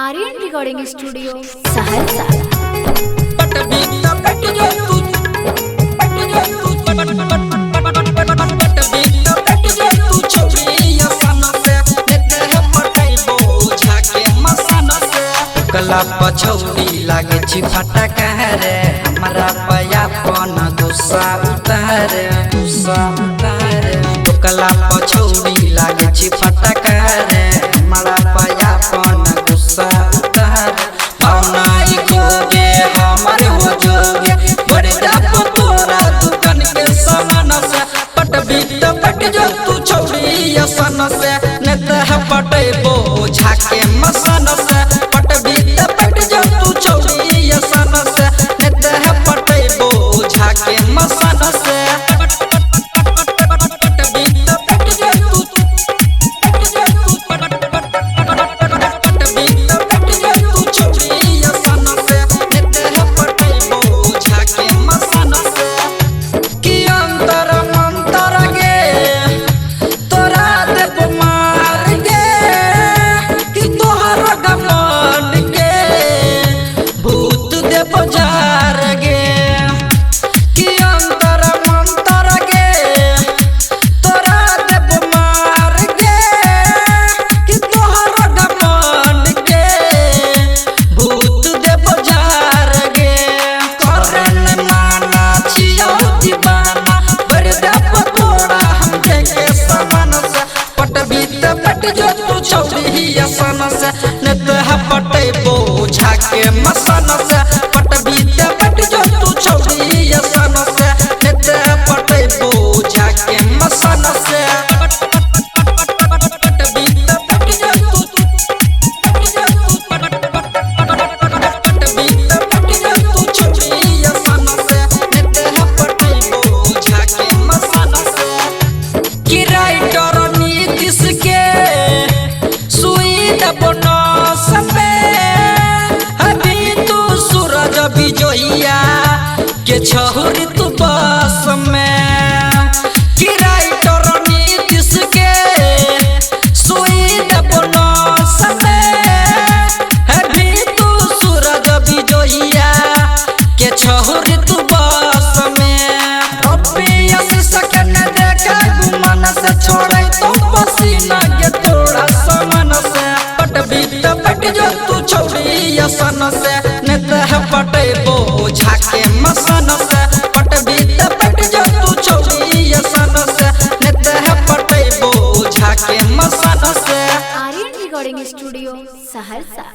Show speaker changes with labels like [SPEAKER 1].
[SPEAKER 1] Aryan recording studio Saharsa.
[SPEAKER 2] कला पछौड़ी लागे छी फटका रे हमारा पयापन गुस्सा उतारे कला पछौड़ी लागे छी फटका रे हमारा पयापन गुस्सा उतारे भावनाई गोगे हमारे हो जोगे बड़े जाप तोरा दुकान के सामान से पटबी तो पट जो तू छौड़ी सन से नेत है पटेबो झाके मसन से पटबी तो पट जो तू छौड़ी सन से नेत है पटेबो झाके मसन से पटबी तो पट जो तू पटबी तो पट जो तू छौड़ी सन से नेत है पटेबो झाके मसन से की अंतर मंतर गे तोरा देव मार गे कि तोहर गमन गे भूत देव जार गे की अंतर मंतर गे तोरा देव मार गे कि तोहर गमन गे भूत देव जार गे करन माना छियो दीवाना बड़ देव तोड़ा हम के समान से पटबी तो पट जो तू छौड़ी सन से नेत है पटेबो झाके मसन से पटबी तो पट जो तू छौड़ी सन से नेत है पटेबो झाके मसन से पटबी तो पट जो तू पटबी तो पट जो तू छौड़ी सन से नेत है पटेबो झाके मसन से कि राइटर नीतीश के सुई दबना सबे अभी तू सूरज बिजोइया के छहुर तू बस में कि राइटर नीतीश के सुई दबना सबे अभी तू सूरज बिजोइया के छहुर तू बस में अभियस सकन देखा गुमान से छोड़े तो पसीना के थोड़ा सामान से पटबी तो पट जो तू छौड़ी सन से नेत है पटेबो झाके मसन से पटबी तो पट जो तू छौड़ी सन से नेत है पटेबो झाके मसन से
[SPEAKER 1] आर्यन रिकॉर्डिंग स्टूडियो सहरसा।